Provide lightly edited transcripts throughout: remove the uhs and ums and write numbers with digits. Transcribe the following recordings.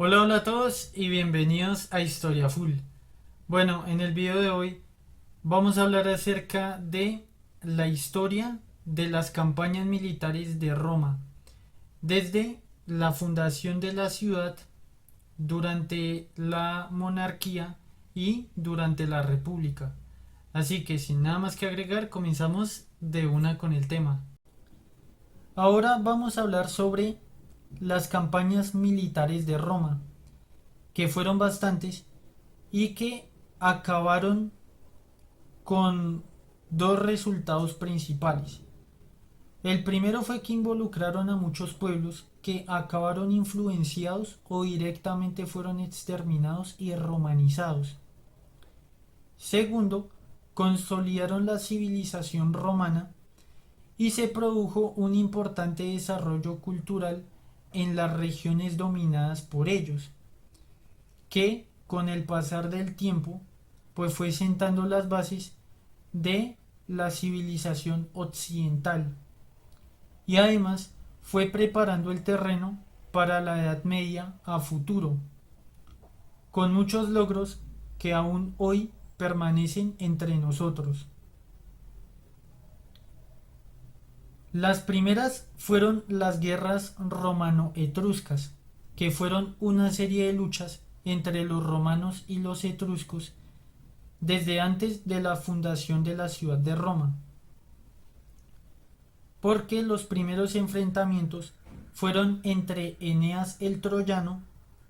Hola, hola a todos y bienvenidos a Historia Full. Bueno, en el video de hoy vamos a hablar acerca de la historia de las campañas militares de Roma, desde la fundación de la ciudad, durante la monarquía y durante la república. Así que sin nada más que agregar, comenzamos de una con el tema. Ahora vamos a hablar sobre las campañas militares de Roma, que fueron bastantes y que acabaron con dos resultados principales. El primero fue que involucraron a muchos pueblos que acabaron influenciados o directamente fueron exterminados y romanizados. Segundo, consolidaron la civilización romana y se produjo un importante desarrollo cultural en las regiones dominadas por ellos, que con el pasar del tiempo pues fue sentando las bases de la civilización occidental y además fue preparando el terreno para la Edad Media a futuro, con muchos logros que aún hoy permanecen entre nosotros. Las primeras fueron las guerras romano-etruscas, que fueron una serie de luchas entre los romanos y los etruscos desde antes de la fundación de la ciudad de Roma, porque los primeros enfrentamientos fueron entre Eneas el troyano,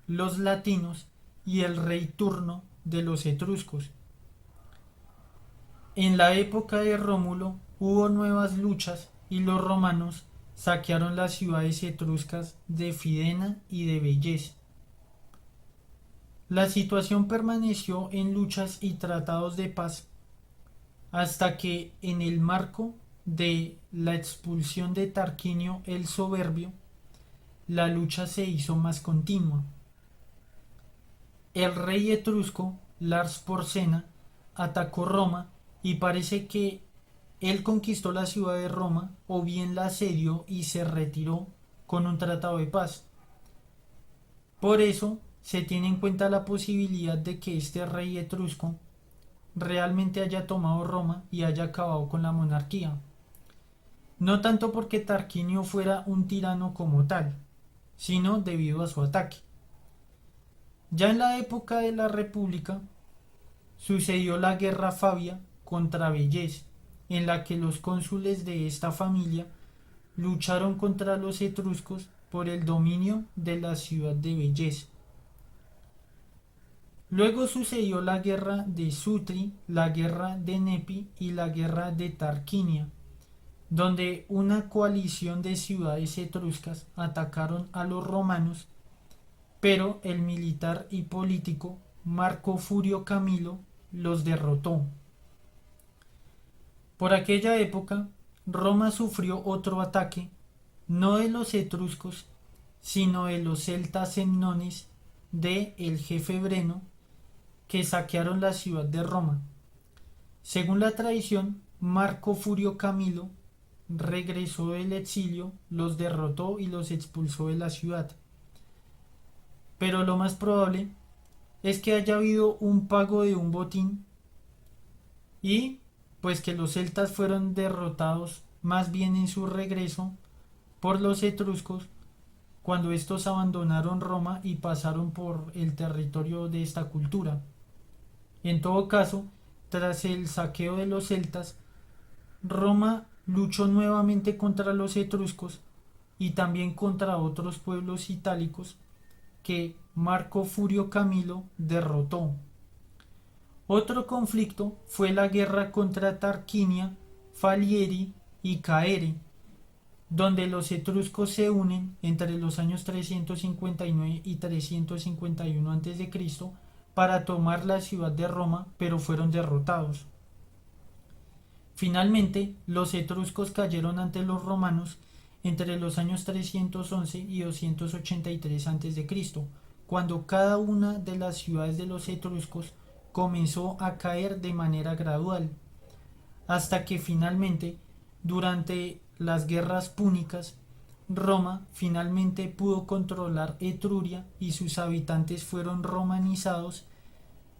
los latinos y el rey Turno de los etruscos. En la época de Rómulo hubo nuevas luchas y los romanos saquearon las ciudades etruscas de Fidena y de Vellés. La situación permaneció en luchas y tratados de paz hasta que, en el marco de la expulsión de Tarquinio el Soberbio, la lucha se hizo más continua. El rey etrusco Lars Porsena atacó Roma y parece que él conquistó la ciudad de Roma o bien la asedió y se retiró con un tratado de paz. Por eso se tiene en cuenta la posibilidad de que este rey etrusco realmente haya tomado Roma y haya acabado con la monarquía. No tanto porque Tarquinio fuera un tirano como tal, sino debido a su ataque. Ya en la época de la República sucedió la Guerra Fabia contra Vellés, en la que los cónsules de esta familia lucharon contra los etruscos por el dominio de la ciudad de Vellés. Luego sucedió la guerra de Sutri, la guerra de Nepi y la guerra de Tarquinia, donde una coalición de ciudades etruscas atacaron a los romanos, pero el militar y político Marco Furio Camilo los derrotó. Por aquella época, Roma sufrió otro ataque, no de los etruscos, sino de los celtas semnones de el jefe Breno, que saquearon la ciudad de Roma. Según la tradición, Marco Furio Camilo regresó del exilio, los derrotó y los expulsó de la ciudad. Pero lo más probable es que haya habido un pago de un botín y pues que los celtas fueron derrotados más bien en su regreso por los etruscos cuando estos abandonaron Roma y pasaron por el territorio de esta cultura. En todo caso, tras el saqueo de los celtas, Roma luchó nuevamente contra los etruscos y también contra otros pueblos itálicos que Marco Furio Camilo derrotó. Otro conflicto fue la guerra contra Tarquinia, Falieri y Caere, donde los etruscos se unen entre los años 359 y 351 a.C. para tomar la ciudad de Roma, pero fueron derrotados. Finalmente, los etruscos cayeron ante los romanos entre los años 311 y 283 a.C., cuando cada una de las ciudades de los etruscos comenzó a caer de manera gradual, hasta que finalmente, durante las guerras púnicas, Roma finalmente pudo controlar Etruria y sus habitantes fueron romanizados,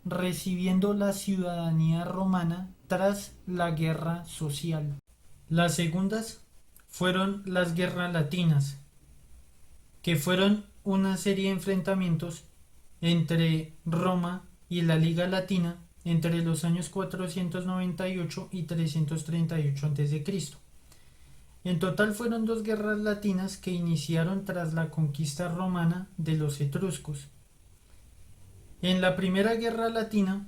recibiendo la ciudadanía romana tras la guerra social. Las segundas fueron las guerras latinas, que fueron una serie de enfrentamientos entre Roma y la Liga Latina entre los años 498 y 338 a.C. En total fueron dos guerras latinas que iniciaron tras la conquista romana de los etruscos. En la primera guerra latina,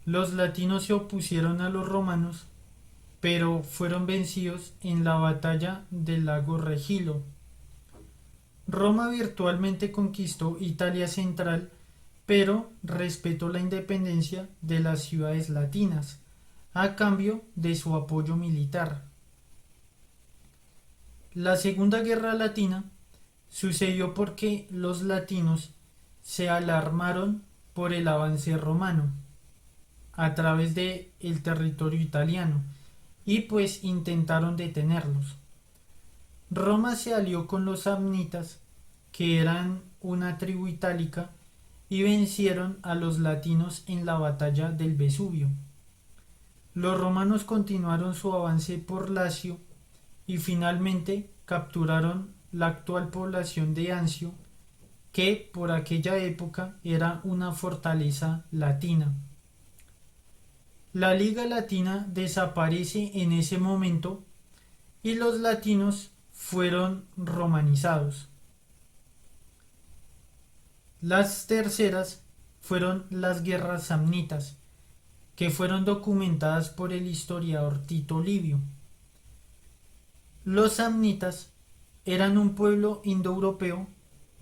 los latinos se opusieron a los romanos, pero fueron vencidos en la batalla del lago Regilo. Roma virtualmente conquistó Italia central, pero respetó la independencia de las ciudades latinas, a cambio de su apoyo militar. La Segunda Guerra Latina sucedió porque los latinos se alarmaron por el avance romano a través del territorio italiano y pues intentaron detenerlos. Roma se alió con los samnitas, que eran una tribu itálica, y vencieron a los latinos en la batalla del Vesubio. Los romanos continuaron su avance por Lacio y finalmente capturaron la actual población de Anzio, que por aquella época era una fortaleza latina. La Liga Latina desaparece en ese momento y los latinos fueron romanizados. Las terceras fueron las guerras samnitas, que fueron documentadas por el historiador Tito Livio. Los samnitas eran un pueblo indoeuropeo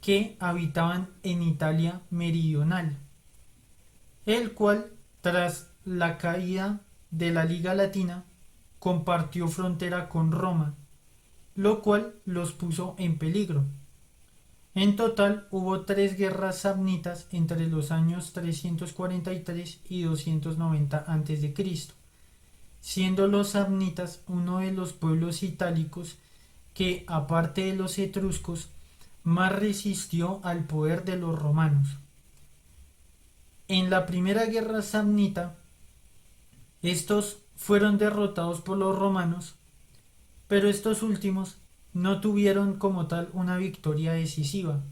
que habitaban en Italia meridional, el cual, tras la caída de la Liga Latina, compartió frontera con Roma, lo cual los puso en peligro. En total hubo 3 guerras samnitas entre los años 343 y 290 a.C., siendo los samnitas uno de los pueblos itálicos que, aparte de los etruscos, más resistió al poder de los romanos. En la primera guerra samnita, estos fueron derrotados por los romanos, pero estos últimos no tuvieron como tal una victoria decisiva.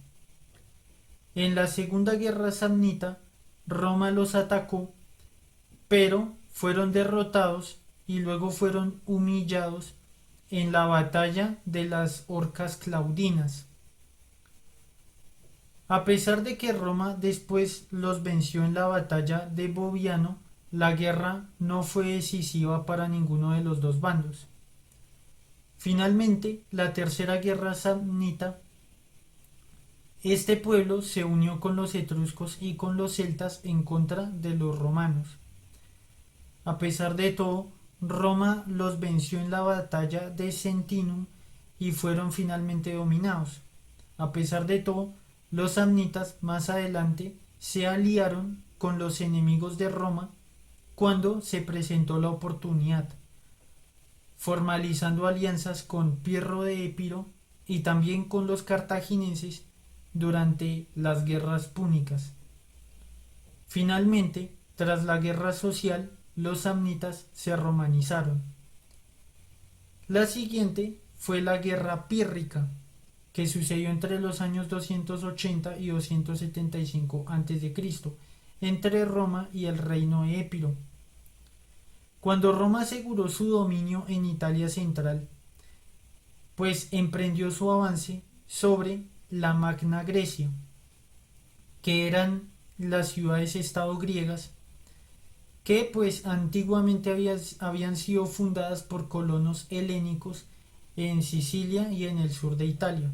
En la segunda guerra samnita, Roma los atacó, pero fueron derrotados y luego fueron humillados en la batalla de las Orcas Claudinas. A pesar de que Roma después los venció en la batalla de Boviano, la guerra no fue decisiva para ninguno de los dos bandos. Finalmente, la tercera guerra samnita, este pueblo se unió con los etruscos y con los celtas en contra de los romanos. A pesar de todo, Roma los venció en la batalla de Sentinum y fueron finalmente dominados. A pesar de todo, los samnitas más adelante se aliaron con los enemigos de Roma cuando se presentó la oportunidad, formalizando alianzas con Pirro de Épiro y también con los cartagineses durante las guerras púnicas. Finalmente, tras la guerra social, los samnitas se romanizaron. La siguiente fue la guerra pírrica, que sucedió entre los años 280 y 275 a.C., entre Roma y el reino de Épiro. Cuando Roma aseguró su dominio en Italia central, pues emprendió su avance sobre la Magna Grecia, que eran las ciudades-estado griegas, que pues antiguamente habían sido fundadas por colonos helénicos en Sicilia y en el sur de Italia.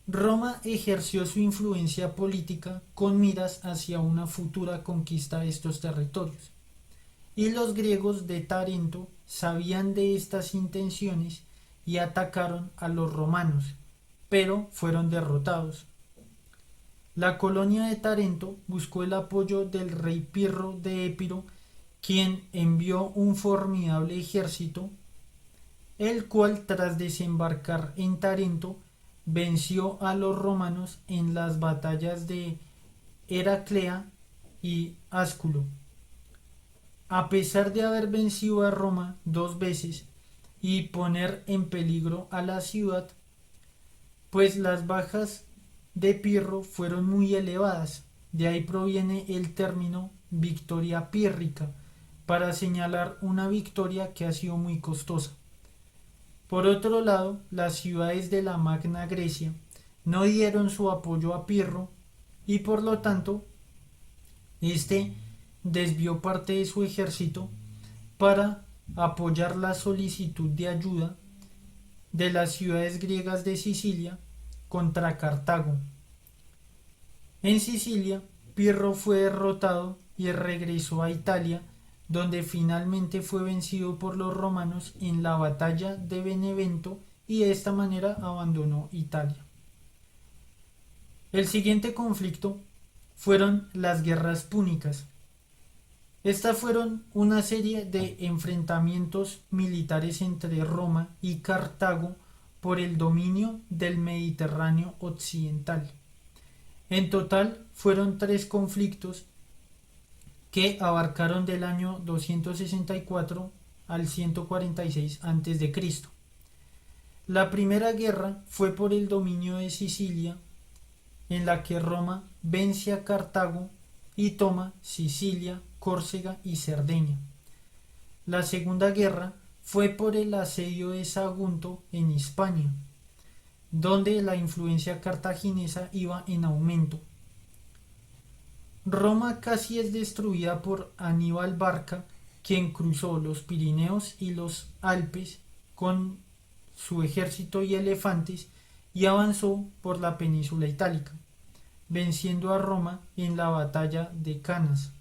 Roma ejerció su influencia política con miras hacia una futura conquista de estos territorios, y los griegos de Tarento sabían de estas intenciones y atacaron a los romanos, pero fueron derrotados. La colonia de Tarento buscó el apoyo del rey Pirro de Épiro, quien envió un formidable ejército el cual tras desembarcar en Tarento venció a los romanos en las batallas de Heraclea y Asculo. A pesar de haber vencido a Roma 2 veces y poner en peligro a la ciudad, pues las bajas de Pirro fueron muy elevadas. De ahí proviene el término victoria pírrica, para señalar una victoria que ha sido muy costosa. Por otro lado, las ciudades de la Magna Grecia no dieron su apoyo a Pirro y por lo tanto este desvió parte de su ejército para apoyar la solicitud de ayuda de las ciudades griegas de Sicilia contra Cartago. En Sicilia, Pirro fue derrotado y regresó a Italia, donde finalmente fue vencido por los romanos en la batalla de Benevento y de esta manera abandonó Italia. El siguiente conflicto fueron las guerras púnicas. Estas fueron una serie de enfrentamientos militares entre Roma y Cartago por el dominio del Mediterráneo occidental. En total fueron 3 conflictos que abarcaron del año 264 al 146 a.C. La primera guerra fue por el dominio de Sicilia, en la que Roma vence a Cartago y toma Sicilia, Córcega y Cerdeña. La segunda guerra fue por el asedio de Sagunto en Hispania, donde la influencia cartaginesa iba en aumento. Roma casi es destruida por Aníbal Barca, quien cruzó los Pirineos y los Alpes con su ejército y elefantes y avanzó por la península itálica, venciendo a Roma en la batalla de Canas.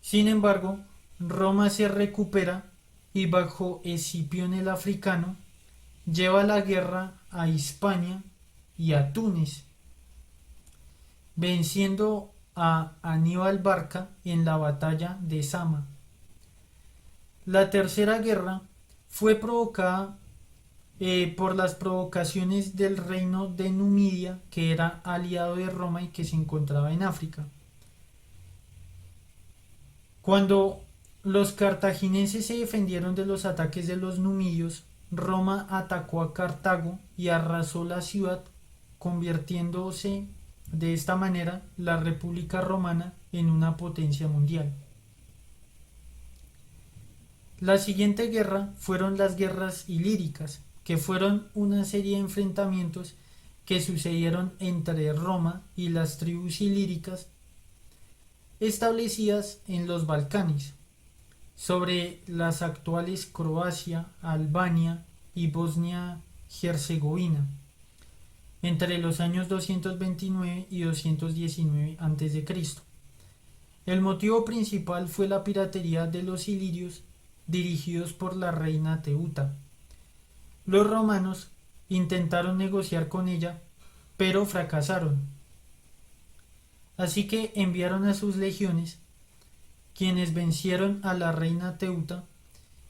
Sin embargo, Roma se recupera y bajo Escipión el Africano lleva la guerra a Hispania y a Túnez, venciendo a Aníbal Barca en la batalla de Zama. La tercera guerra fue provocada por las provocaciones del reino de Numidia, que era aliado de Roma y que se encontraba en África. Cuando los cartagineses se defendieron de los ataques de los numidios, Roma atacó a Cartago y arrasó la ciudad, convirtiéndose de esta manera la República Romana en una potencia mundial. La siguiente guerra fueron las guerras ilíricas, que fueron una serie de enfrentamientos que sucedieron entre Roma y las tribus ilíricas establecidas en los Balcanes, sobre las actuales Croacia, Albania y Bosnia-Herzegovina, entre los años 229 y 219 a.C. El motivo principal fue la piratería de los ilirios dirigidos por la reina Teuta. Los romanos intentaron negociar con ella, pero fracasaron. Así que enviaron a sus legiones, quienes vencieron a la reina Teuta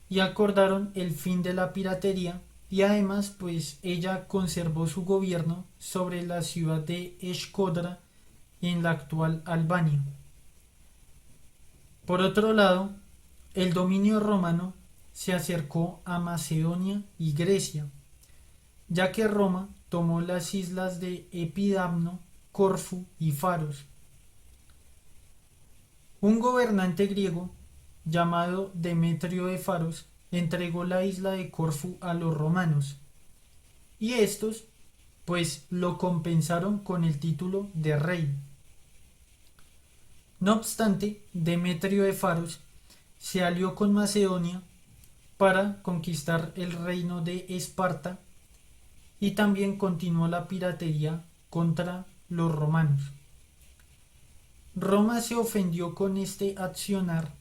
y acordaron el fin de la piratería, y además pues ella conservó su gobierno sobre la ciudad de Shkodra en la actual Albania. Por otro lado, el dominio romano se acercó a Macedonia y Grecia, ya que Roma tomó las islas de Epidamno, Corfú y Faros. Un gobernante griego llamado Demetrio de Faros entregó la isla de Corfú a los romanos, y estos pues lo compensaron con el título de rey. No obstante, Demetrio de Faros se alió con Macedonia para conquistar el reino de Esparta y también continuó la piratería contra los romanos. Roma se ofendió con este accionar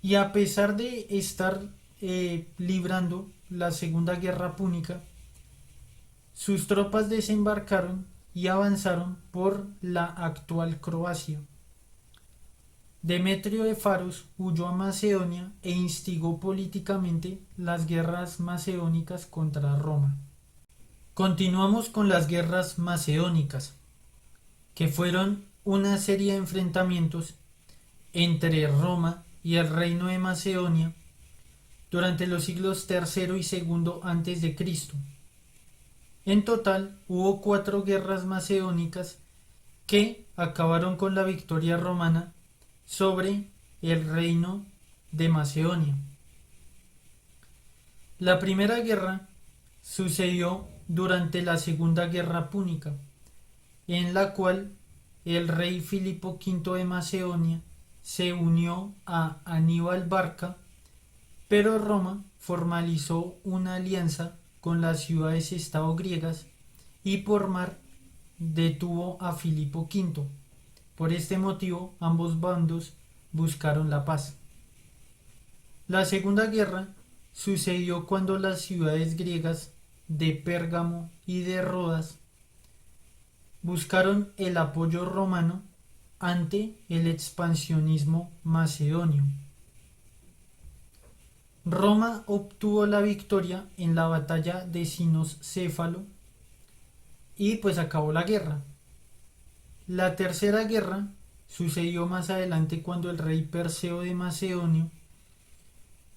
y a pesar de estar librando la Segunda Guerra Púnica, sus tropas desembarcaron y avanzaron por la actual Croacia. Demetrio de Faros huyó a Macedonia e instigó políticamente las guerras macedónicas contra Roma. Continuamos con las guerras macedónicas, que fueron una serie de enfrentamientos entre Roma y el reino de Macedonia durante los siglos III y II antes de Cristo. En total hubo 4 guerras macedónicas que acabaron con la victoria romana sobre el reino de Macedonia. La primera guerra sucedió durante la Segunda Guerra Púnica, en la cual el rey Filipo V de Macedonia se unió a Aníbal Barca, pero Roma formalizó una alianza con las ciudades-estado griegas y por mar detuvo a Filipo V. Por este motivo, ambos bandos buscaron la paz. La Segunda Guerra sucedió cuando las ciudades griegas de Pérgamo y de Rodas buscaron el apoyo romano ante el expansionismo macedonio. Roma obtuvo la victoria en la batalla de Cinoscéfalo y pues acabó la guerra. La tercera guerra sucedió más adelante cuando el rey Perseo de Macedonio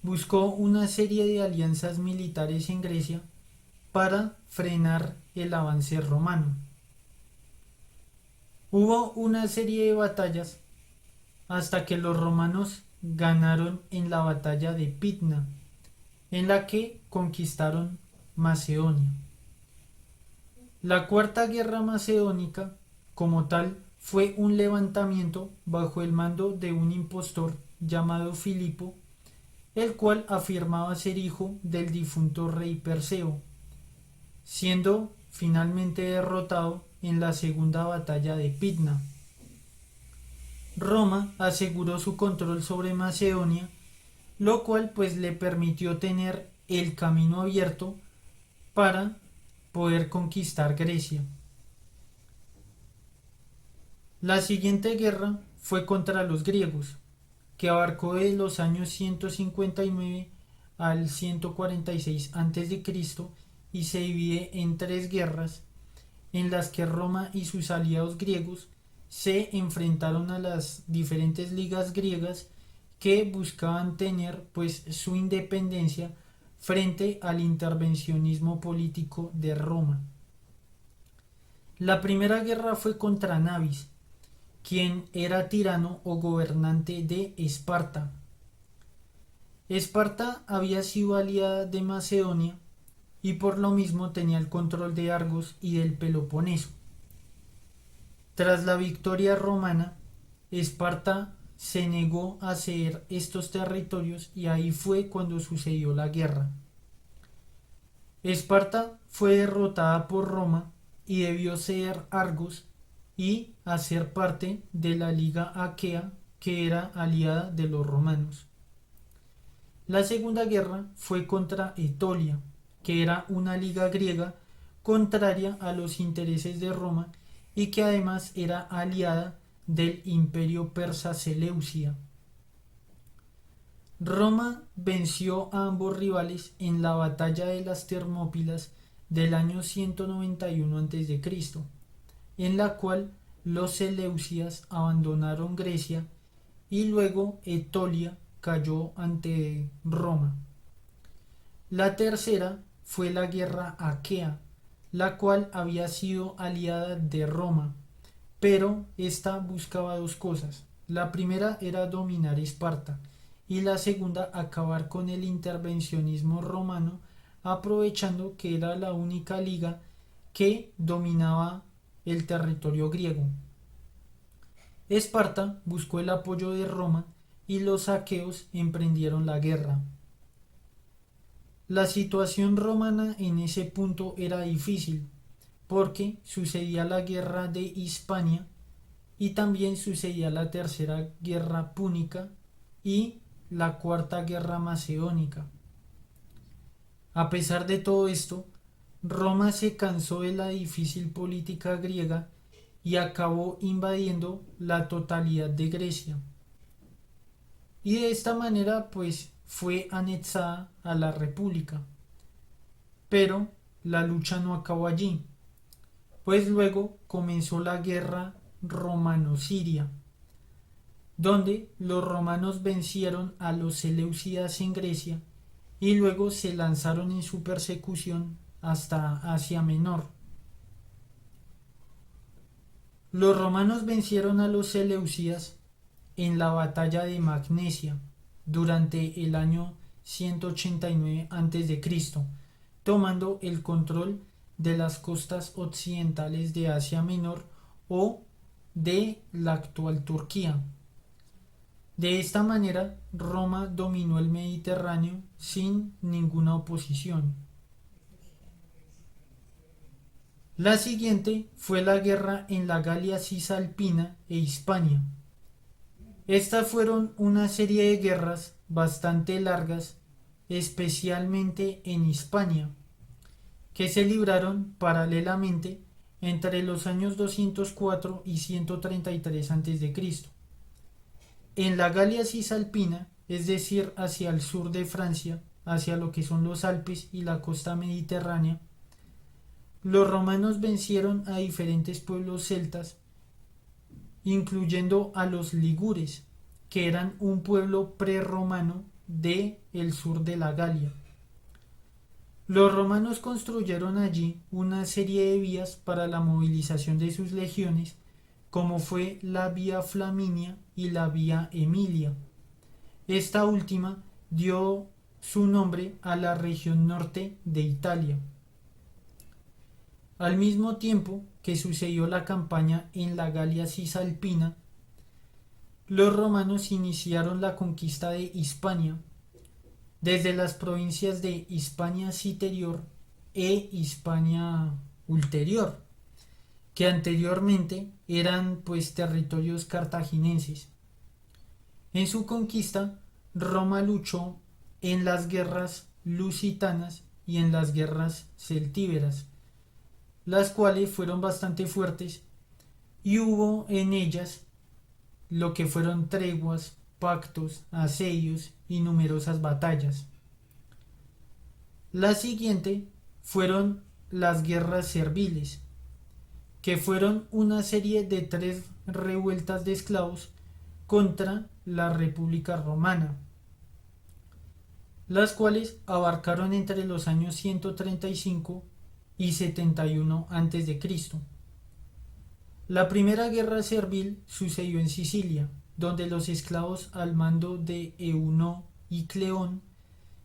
buscó una serie de alianzas militares en Grecia para frenar el avance romano. Hubo una serie de batallas hasta que los romanos ganaron en la batalla de Pydna, en la que conquistaron Macedonia. La cuarta guerra macedónica, como tal, fue un levantamiento bajo el mando de un impostor llamado Filipo, el cual afirmaba ser hijo del difunto rey Perseo, siendo finalmente derrotado en la segunda batalla de Pydna. Roma aseguró su control sobre Macedonia, lo cual pues le permitió tener el camino abierto para poder conquistar Grecia. La siguiente guerra fue contra los griegos, que abarcó de los años 159 al 146 a.C. y se divide en 3 guerras en las que Roma y sus aliados griegos se enfrentaron a las diferentes ligas griegas que buscaban tener pues su independencia frente al intervencionismo político de Roma. La primera guerra fue contra Nabis, quien era tirano o gobernante de Esparta. Esparta había sido aliada de Macedonia y por lo mismo tenía el control de Argos y del Peloponeso. Tras la victoria romana, Esparta se negó a ceder estos territorios y ahí fue cuando sucedió la guerra. Esparta fue derrotada por Roma y debió ceder Argos y hacer parte de la Liga Aquea, que era aliada de los romanos. La segunda guerra fue contra Etolia, que era una liga griega contraria a los intereses de Roma y que además era aliada del imperio persa Seleucia. Roma venció a ambos rivales en la batalla de las Termópilas del año 191 a.C., en la cual los seleucidas abandonaron Grecia y luego Etolia cayó ante Roma. La tercera fue la guerra aquea, la cual había sido aliada de Roma, pero esta buscaba 2 cosas. La primera era dominar Esparta y la segunda acabar con el intervencionismo romano, aprovechando que era la única liga que dominaba el territorio griego. Esparta buscó el apoyo de Roma y los aqueos emprendieron la guerra. La situación romana en ese punto era difícil, porque sucedía la guerra de Hispania y también sucedía la tercera guerra púnica y la cuarta guerra macedónica. A pesar de todo esto, Roma se cansó de la difícil política griega y acabó invadiendo la totalidad de Grecia. y de esta manera pues fue anexada a la República. Pero la lucha no acabó allí, pues luego comenzó la guerra romano-siria, donde los romanos vencieron a los seleucidas en Grecia y luego se lanzaron en su persecución hasta Asia Menor. Los romanos vencieron a los seleucidas en la batalla de Magnesia durante el año 189 a.C., tomando el control de las costas occidentales de Asia Menor o de la actual Turquía. De esta manera, Roma dominó el Mediterráneo sin ninguna oposición. La siguiente fue la guerra en la Galia Cisalpina e Hispania. Estas fueron una serie de guerras bastante largas, especialmente en Hispania, que se libraron paralelamente entre los años 204 y 133 a.C. En la Galia Cisalpina, es decir, hacia el sur de Francia, hacia lo que son los Alpes y la costa mediterránea, los romanos vencieron a diferentes pueblos celtas, incluyendo a los ligures, que eran un pueblo prerromano de el sur de la Galia. Los romanos construyeron allí una serie de vías para la movilización de sus legiones, como fue la Vía Flaminia y la Vía Emilia. Esta última dio su nombre a la región norte de Italia. Al mismo tiempo que sucedió la campaña en la Galia Cisalpina, los romanos iniciaron la conquista de Hispania, desde las provincias de Hispania Citerior e Hispania Ulterior, que anteriormente eran pues territorios cartaginenses. En su conquista, Roma luchó en las guerras lusitanas y en las guerras celtíberas, las cuales fueron bastante fuertes, y hubo en ellas lo que fueron treguas, pactos, asedios y numerosas batallas. La siguiente fueron las guerras serviles, que fueron una serie de 3 revueltas de esclavos contra la República Romana, las cuales abarcaron entre los años 135 y 71 a.C. La primera guerra servil sucedió en Sicilia, donde los esclavos al mando de Euno y Cleón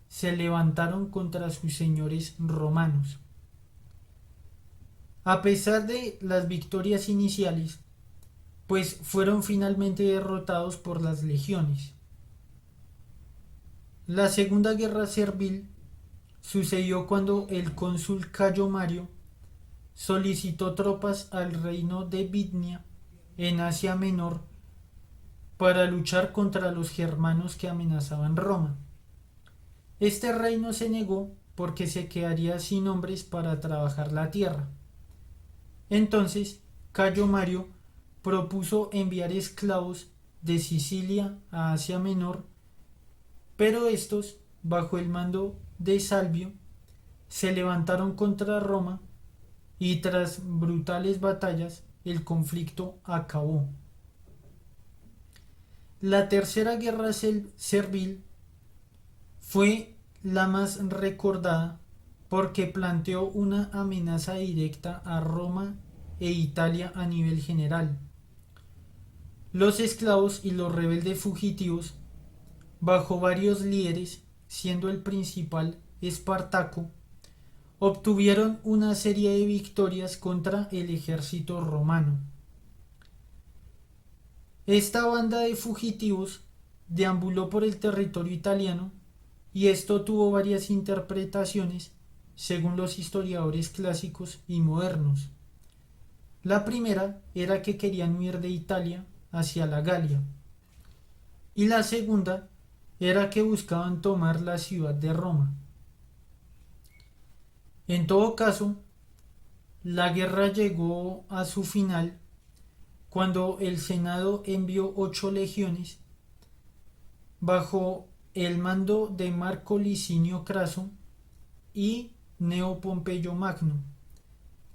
se levantaron contra sus señores romanos. A pesar de las victorias iniciales, pues fueron finalmente derrotados por las legiones. La segunda guerra servil sucedió cuando el cónsul Cayo Mario solicitó tropas al reino de Bitnia en Asia Menor para luchar contra los germanos que amenazaban Roma. Este reino se negó porque se quedaría sin hombres para trabajar la tierra. Entonces, Cayo Mario propuso enviar esclavos de Sicilia a Asia Menor, pero estos, bajo el mando de Salvio, se levantaron contra Roma y tras brutales batallas el conflicto acabó. La tercera guerra servil fue la más recordada porque planteó una amenaza directa a Roma e Italia a nivel general. Los esclavos y los rebeldes fugitivos, bajo varios líderes, siendo el principal Espartaco, obtuvieron una serie de victorias contra el ejército romano. Esta banda de fugitivos deambuló por el territorio italiano y esto tuvo varias interpretaciones según los historiadores clásicos y modernos. La primera era que querían huir de Italia hacia la Galia y la segunda era que buscaban tomar la ciudad de Roma. En todo caso, la guerra llegó a su final cuando el Senado envió 8 legiones bajo el mando de Marco Licinio Craso y Cneo Pompeyo Magno,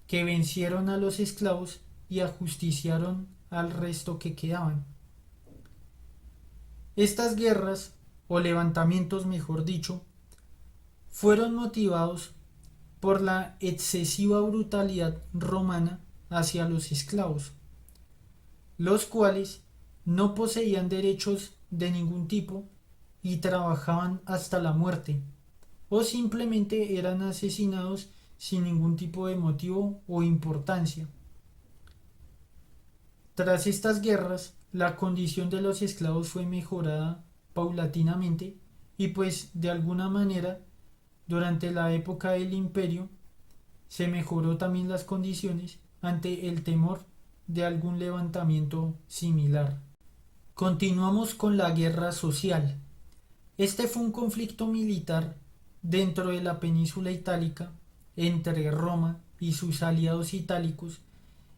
que vencieron a los esclavos y ajusticiaron al resto que quedaban. Estas guerras, o levantamientos mejor dicho, fueron motivados por la excesiva brutalidad romana hacia los esclavos, los cuales no poseían derechos de ningún tipo y trabajaban hasta la muerte, o simplemente eran asesinados sin ningún tipo de motivo o importancia. Tras estas guerras, la condición de los esclavos fue mejorada paulatinamente y pues de alguna manera durante la época del imperio se mejoró también las condiciones ante el temor de algún levantamiento similar. Continuamos con la guerra social. Este fue un conflicto militar dentro de la península itálica entre Roma y sus aliados itálicos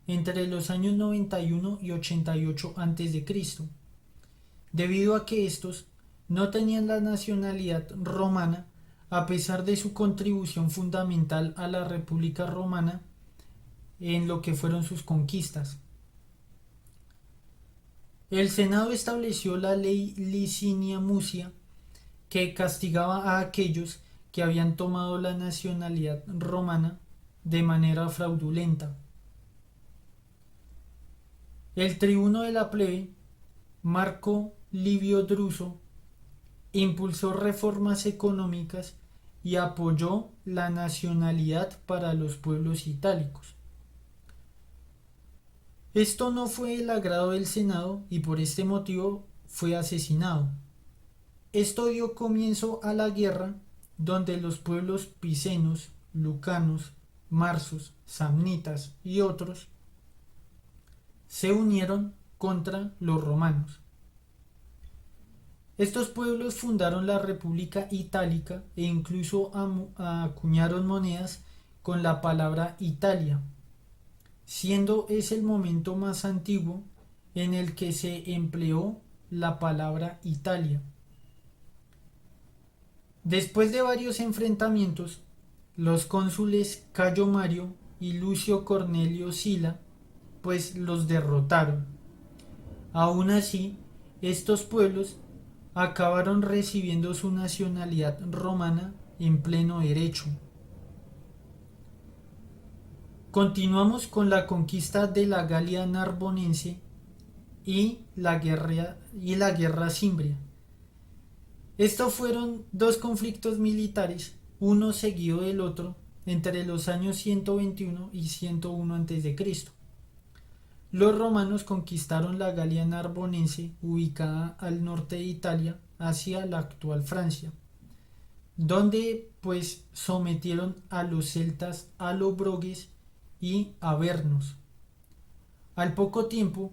entre los años 91 y 88 a.C., debido a que estos no tenían la nacionalidad romana a pesar de su contribución fundamental a la República Romana en lo que fueron sus conquistas. El Senado estableció la ley Licinia Musia, que castigaba a aquellos que habían tomado la nacionalidad romana de manera fraudulenta. El tribuno de la plebe, Marco Livio Druso, impulsó reformas económicas y apoyó la nacionalidad para los pueblos itálicos. Esto no fue el agrado del Senado y por este motivo fue asesinado. Esto dio comienzo a la guerra donde los pueblos picenos, lucanos, marsos, samnitas y otros se unieron contra los romanos. Estos pueblos fundaron la República Itálica e incluso acuñaron monedas con la palabra Italia, siendo ese el momento más antiguo en el que se empleó la palabra Italia. Después de varios enfrentamientos, los cónsules Cayo Mario y Lucio Cornelio Sila pues los derrotaron. Aún así, estos pueblos acabaron recibiendo su nacionalidad romana en pleno derecho. Continuamos con la conquista de la Galia Narbonense y la guerra cimbria. Estos fueron dos conflictos militares, uno seguido del otro, entre los años 121 y 101 a.C. Los romanos conquistaron la Galia Narbonense, ubicada al norte de Italia, hacia la actual Francia, donde pues sometieron a los celtas alobrogues y avernos. Al poco tiempo,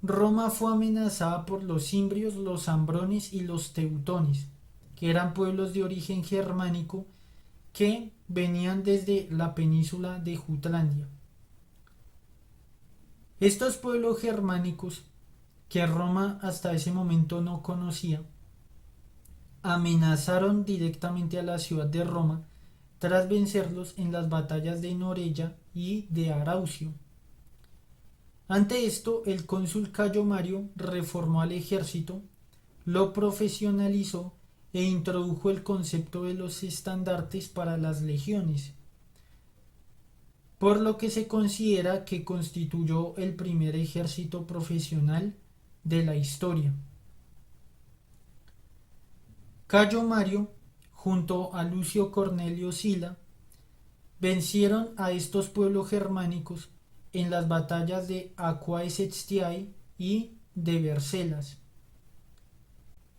Roma fue amenazada por los cimbrios, los ambrones y los teutones, que eran pueblos de origen germánico que venían desde la península de Jutlandia. Estos pueblos germánicos, que Roma hasta ese momento no conocía, amenazaron directamente a la ciudad de Roma tras vencerlos en las batallas de Noreia y de Araucio. Ante esto, el cónsul Cayo Mario reformó al ejército, lo profesionalizó e introdujo el concepto de los estandartes para las legiones, por lo que se considera que constituyó el primer ejército profesional de la historia. Cayo Mario, junto a Lucio Cornelio Sila, vencieron a estos pueblos germánicos en las batallas de Aquae Sextiae y de Vercelas.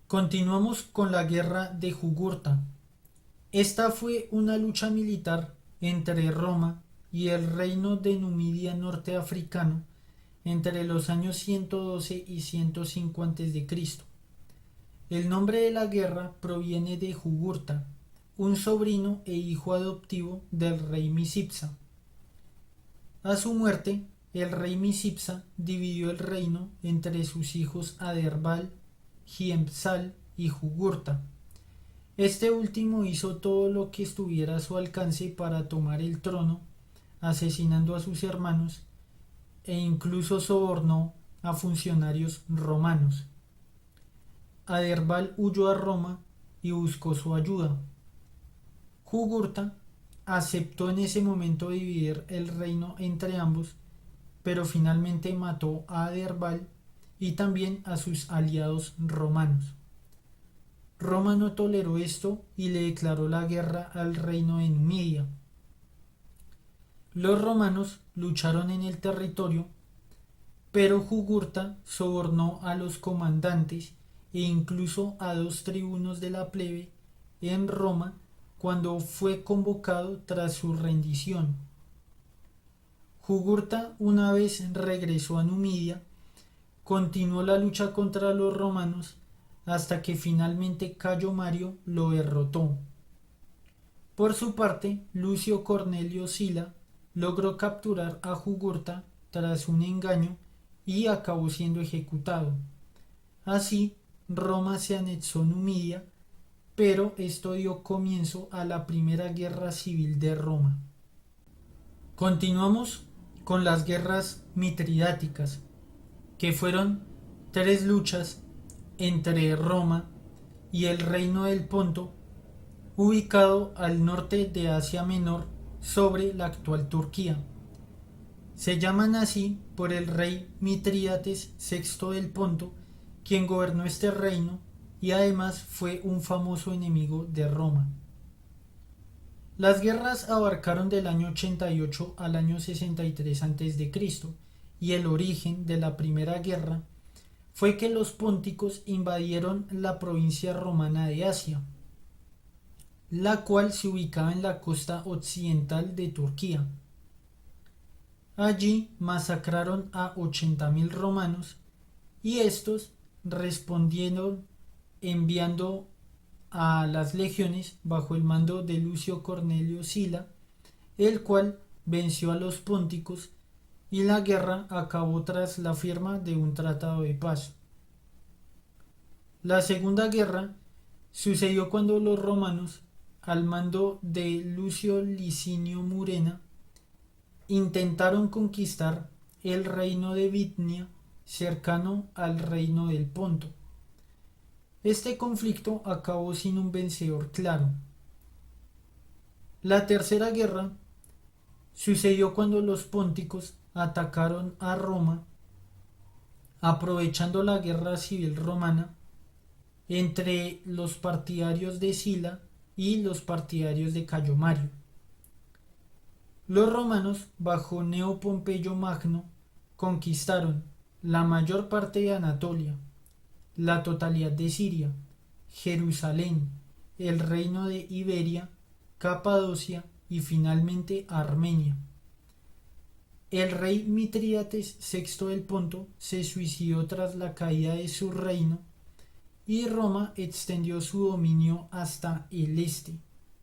Continuamos con la guerra de Jugurta. Esta fue una lucha militar entre Roma y el reino de Numidia norteafricano entre los años 112 y 105 a.C. El nombre de la guerra proviene de Jugurta, un sobrino e hijo adoptivo del rey Misipsa. A su muerte, el rey Misipsa dividió el reino entre sus hijos Aderbal Giemsal y Jugurta. Este último hizo todo lo que estuviera a su alcance para tomar el trono, asesinando a sus hermanos e incluso sobornó a funcionarios romanos. Aderbal huyó a Roma y buscó su ayuda. Jugurta aceptó en ese momento dividir el reino entre ambos, pero finalmente mató a Aderbal y también a sus aliados romanos. Roma no toleró esto y le declaró la guerra al reino de Numidia. Los romanos lucharon en el territorio, pero Jugurta sobornó a los comandantes e incluso a 2 tribunos de la plebe en Roma cuando fue convocado tras su rendición. Jugurta, una vez regresó a Numidia, continuó la lucha contra los romanos hasta que finalmente Cayo Mario lo derrotó. Por su parte, Lucio Cornelio Sila logró capturar a Jugurta tras un engaño y acabó siendo ejecutado. Así, Roma se anexó Numidia, pero esto dio comienzo a la primera guerra civil de Roma. Continuamos con las guerras mitridáticas, que fueron 3 luchas entre Roma y el reino del Ponto, ubicado al norte de Asia Menor sobre la actual Turquía. Se llaman así por el rey Mitrídates VI del Ponto, quien gobernó este reino y además fue un famoso enemigo de Roma. Las guerras abarcaron del año 88 al año 63 a.C. y el origen de la primera guerra fue que los pónticos invadieron la provincia romana de Asia, la cual se ubicaba en la costa occidental de Turquía. Allí masacraron a 80.000 romanos y estos respondieron enviando a las legiones bajo el mando de Lucio Cornelio Sila, el cual venció a los pónticos y la guerra acabó tras la firma de un tratado de paz. La segunda guerra sucedió cuando los romanos, al mando de Lucio Licinio Murena, intentaron conquistar el reino de Bitnia, cercano al reino del Ponto. Este conflicto acabó sin un vencedor claro. La tercera guerra sucedió cuando los pónticos atacaron a Roma, aprovechando la guerra civil romana entre los partidarios de Sila y los partidarios de Cayo Mario. Los romanos, bajo Neo Pompeyo Magno, conquistaron la mayor parte de Anatolia, la totalidad de Siria, Jerusalén, el reino de Iberia, Capadocia y finalmente Armenia. El rey Mitrídates VI del Ponto se suicidó tras la caída de su reino y Roma extendió su dominio hasta el este.